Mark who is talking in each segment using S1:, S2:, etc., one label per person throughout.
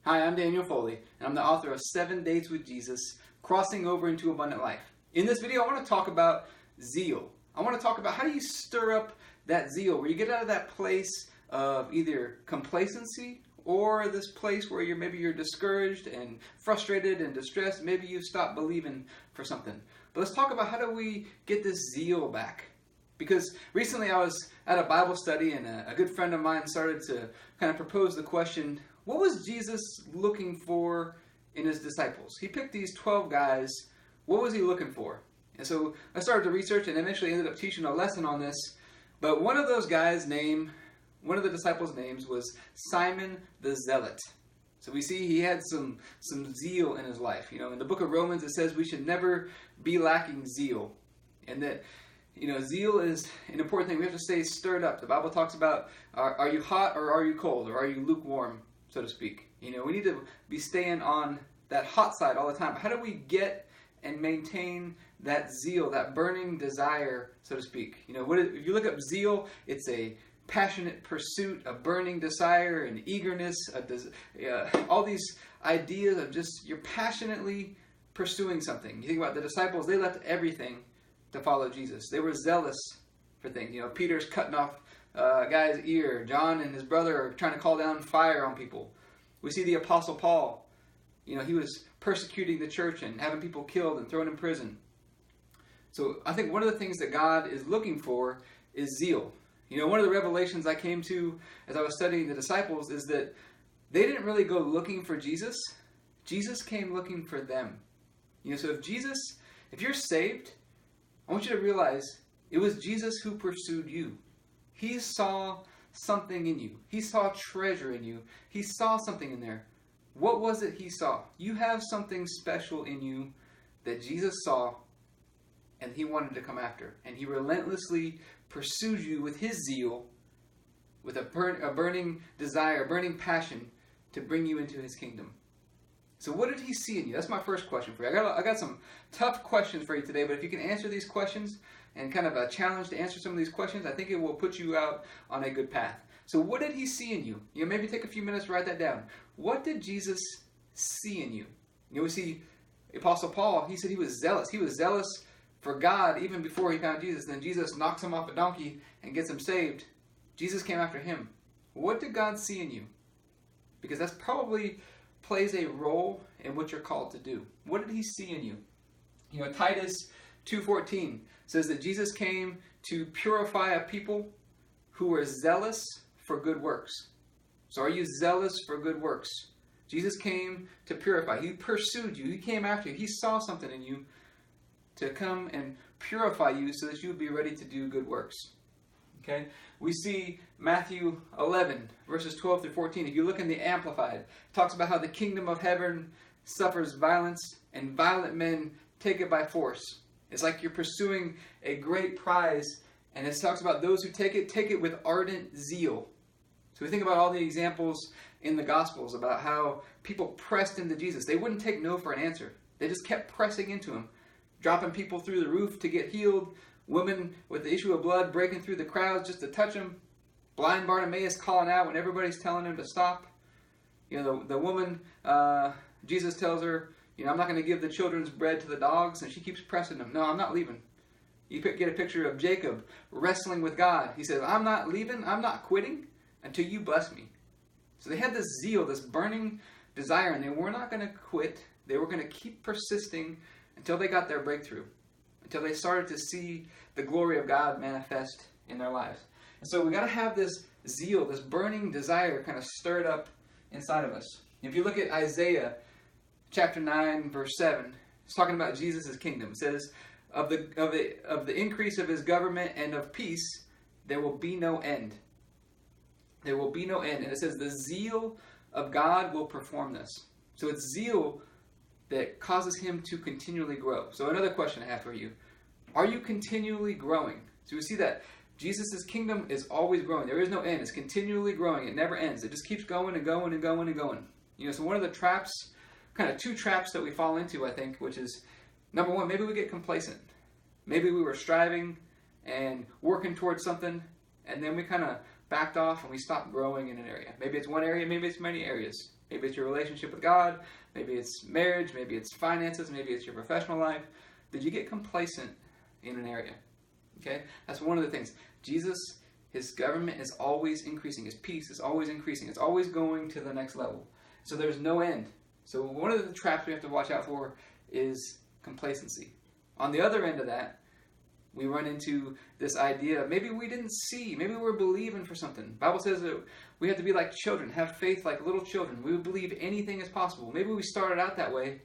S1: Hi, I'm Daniel Foley, and I'm the author of 7 Dates with Jesus, Crossing Over into Abundant Life. In this video, I want to talk about zeal. I want to talk about how do you stir up that zeal, where you get out of that place of either complacency or this place where maybe you're discouraged and frustrated and distressed. Maybe you've stopped believing for something. But let's talk about how do we get this zeal back. Because recently I was at a Bible study and a good friend of mine started to kind of propose the question, what was Jesus looking for in his disciples? He picked these 12 guys. What was he looking for? And so I started to research and eventually ended up teaching a lesson on this. But one of those guys' one of the disciples' names was Simon the Zealot. So we see he had some zeal in his life. You know, in the book of Romans it says we should never be lacking zeal. And that, you know, zeal is an important thing. We have to stay stirred up. The Bible talks about are you hot or are you cold, or are you lukewarm, so to speak. You know, we need to be staying on that hot side all the time. How do we get and maintain that zeal, that burning desire, so to speak? You know, if you look up zeal, it's a passionate pursuit, a burning desire, an eagerness, all these ideas of just you're passionately pursuing something. You think about the disciples, they left everything to follow Jesus. They were zealous for things. You know, Peter's cutting off a guy's ear. John and his brother are trying to call down fire on people. We see the Apostle Paul. You know, he was persecuting the church and having people killed and thrown in prison. So I think one of the things that God is looking for is zeal. You know, one of the revelations I came to as I was studying the disciples is that they didn't really go looking for Jesus. Jesus came looking for them. You know, so if you're saved, I want you to realize it was Jesus who pursued you. He saw something in you. He saw treasure in you. He saw something in there. What was it he saw? You have something special in you that Jesus saw and he wanted to come after. And he relentlessly pursued you with his zeal, with a burning desire, a burning passion to bring you into his kingdom. So what did he see in you? That's my first question for you. I got some tough questions for you today, but if you can answer these questions and kind of a challenge to answer some of these questions, I think it will put you out on a good path. So what did he see in you? You know, maybe take a few minutes to write that down. What did Jesus see in you? You know, we see Apostle Paul, he said he was zealous. He was zealous for God even before he found Jesus. Then Jesus knocks him off a donkey and gets him saved. Jesus came after him. What did God see in you? Because that's probably plays a role in what you're called to do. What did he see in you? You know, Titus 2:14 says that Jesus came to purify a people who were zealous for good works. So are you zealous for good works? Jesus came to purify. He pursued you. He came after you. He saw something in you to come and purify you so that you would be ready to do good works. Okay? We see Matthew 11, verses 12 through 14. If you look in the Amplified, it talks about how the kingdom of heaven suffers violence and violent men take it by force. It's like you're pursuing a great prize, and it talks about those who take it with ardent zeal. So we think about all the examples in the Gospels about how people pressed into Jesus. They wouldn't take no for an answer. They just kept pressing into him, dropping people through the roof to get healed, women with the issue of blood breaking through the crowds just to touch him, blind Bartimaeus calling out when everybody's telling him to stop. You know, the woman, Jesus tells her, you know, I'm not going to give the children's bread to the dogs, and she keeps pressing him. No, I'm not leaving. You get a picture of Jacob wrestling with God. He says, I'm not leaving, I'm not quitting until you bless me. So they had this zeal, this burning desire, and they were not going to quit. They were going to keep persisting until they got their breakthrough, until they started to see the glory of God manifest in their lives. And so we got to have this zeal, this burning desire kind of stirred up inside of us. If you look at Isaiah chapter 9, verse 7, it's talking about Jesus' kingdom. It says, of the increase of his government and of peace, there will be no end. There will be no end. And it says, the zeal of God will perform this. So it's zeal that causes him to continually grow. So another question I have for you. Are you continually growing? So we see that Jesus' kingdom is always growing. There is no end. It's continually growing. It never ends. It just keeps going and going and going and going. You know, so one of the traps, kind of two traps that we fall into, I think, which is, number one, maybe we get complacent. Maybe we were striving and working towards something, and then we kind of backed off and we stopped growing in an area. Maybe it's one area, maybe it's many areas. Maybe it's your relationship with God, maybe it's marriage, maybe it's finances, maybe it's your professional life. Did you get complacent in an area? Okay, that's one of the things. Jesus, his government is always increasing. His peace is always increasing. It's always going to the next level. So there's no end. So one of the traps we have to watch out for is complacency. On the other end of that, we run into this idea of maybe we didn't see, maybe we're believing for something. The Bible says that we have to be like children, have faith like little children. We would believe anything is possible. Maybe we started out that way,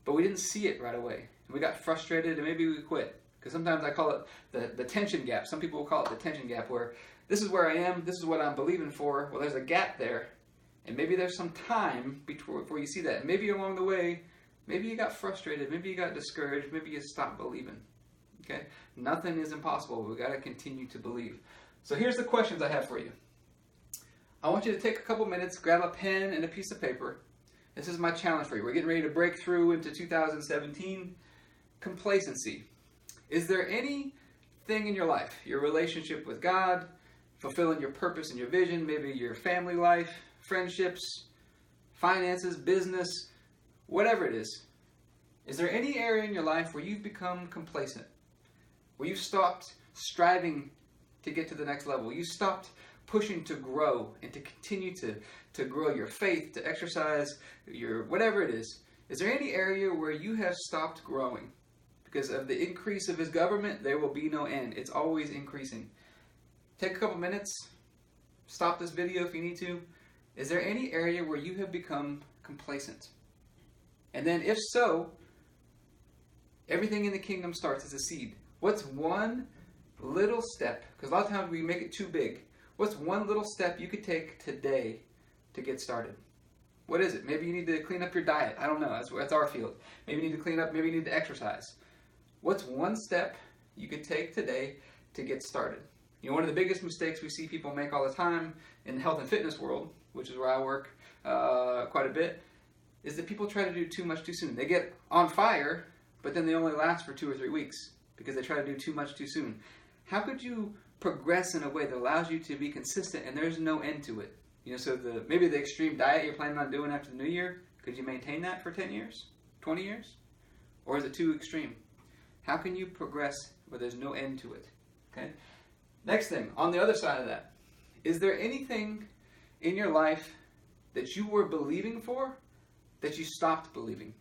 S1: but we didn't see it right away. And we got frustrated and maybe we quit. Because sometimes I call it the tension gap. Some people will call it the tension gap, where this is where I am, this is what I'm believing for. Well, there's a gap there. And maybe there's some time before you see that. And maybe along the way, maybe you got frustrated, maybe you got discouraged, maybe you stopped believing. Okay? Nothing is impossible. We've got to continue to believe. So here's the questions I have for you. I want you to take a couple minutes, grab a pen and a piece of paper. This is my challenge for you. We're getting ready to break through into 2017. Complacency. Is there anything in your life, your relationship with God, fulfilling your purpose and your vision, maybe your family life, friendships, finances, business, whatever it is there any area in your life where you've become complacent? Where you've stopped striving to get to the next level? You stopped pushing to grow and to continue to grow your faith, to exercise your whatever it is. Is there any area where you have stopped growing? Because of the increase of his government, there will be no end. It's always increasing. Take a couple minutes. Stop this video if you need to. Is there any area where you have become complacent? And then if so, everything in the kingdom starts as a seed. What's one little step? Because a lot of times we make it too big. What's one little step you could take today to get started? What is it? Maybe you need to clean up your diet. I don't know. That's our field. Maybe you need to clean up. Maybe you need to exercise. What's one step you could take today to get started? You know, one of the biggest mistakes we see people make all the time in the health and fitness world, which is where I work quite a bit, is that people try to do too much too soon. They get on fire, but then they only last for 2 or 3 weeks because they try to do too much too soon. How could you progress in a way that allows you to be consistent and there's no end to it? You know, so maybe the extreme diet you're planning on doing after the new year, could you maintain that for 10 years, 20 years? Or is it too extreme? How can you progress where there's no end to it? Okay. Next thing, on the other side of that, is there anything in your life that you were believing for that you stopped believing?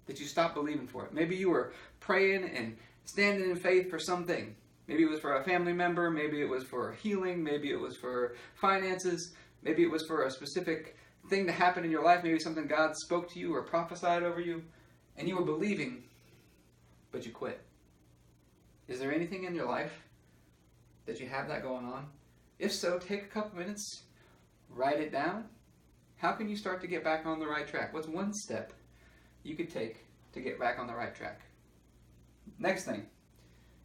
S1: That you stopped believing for it? Maybe you were praying and standing in faith for something. Maybe it was for a family member. Maybe it was for healing. Maybe it was for finances. Maybe it was for a specific thing to happen in your life. Maybe something God spoke to you or prophesied over you. And you were believing, but you quit. Is there anything in your life that you have that going on? If so, take a couple minutes, write it down. How can you start to get back on the right track? What's one step you could take to get back on the right track? Next thing,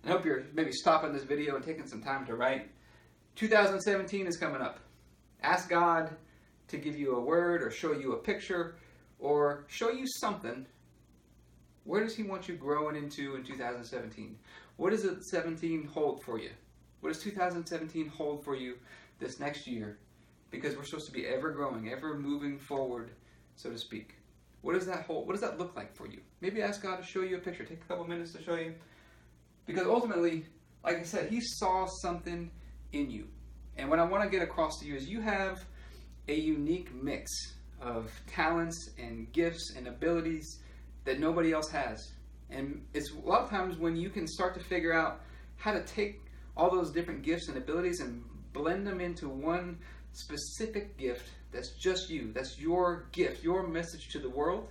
S1: I hope you're maybe stopping this video and taking some time to write. 2017 is coming up. Ask God to give you a word or show you a picture or show you something. Where does he want you growing into in 2017? What does 2017 hold for you? What does 2017 hold for you this next year? Because we're supposed to be ever growing, ever moving forward, so to speak. What does that hold? What does that look like for you? Maybe ask God to show you a picture. Take a couple minutes to show you. Because ultimately, like I said, he saw something in you. And what I want to get across to you is you have a unique mix of talents and gifts and abilities that nobody else has. And it's a lot of times when you can start to figure out how to take all those different gifts and abilities and blend them into one specific gift that's just you. That's your gift, your message to the world.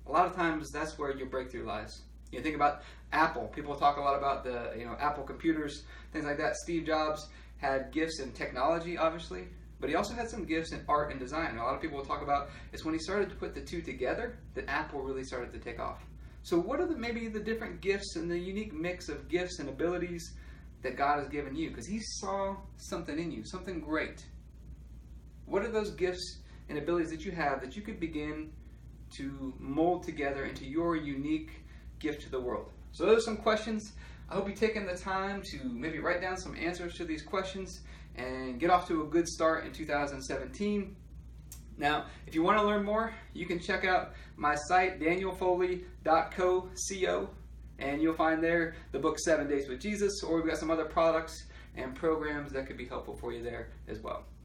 S1: A lot of times that's where your breakthrough lies. You think about Apple. People talk a lot about the Apple computers, things like that. Steve Jobs had gifts in technology, obviously, but he also had some gifts in art and design. And a lot of people will talk about it's when he started to put the two together that Apple really started to take off. So what are maybe the different gifts and the unique mix of gifts and abilities that God has given you? Because he saw something in you, something great. What are those gifts and abilities that you have that you could begin to mold together into your unique gift to the world? So those are some questions. I hope you've taken the time to maybe write down some answers to these questions and get off to a good start in 2017. Now, if you want to learn more, you can check out my site, danielfoley.co, and you'll find there the book 7 Days with Jesus, or we've got some other products and programs that could be helpful for you there as well.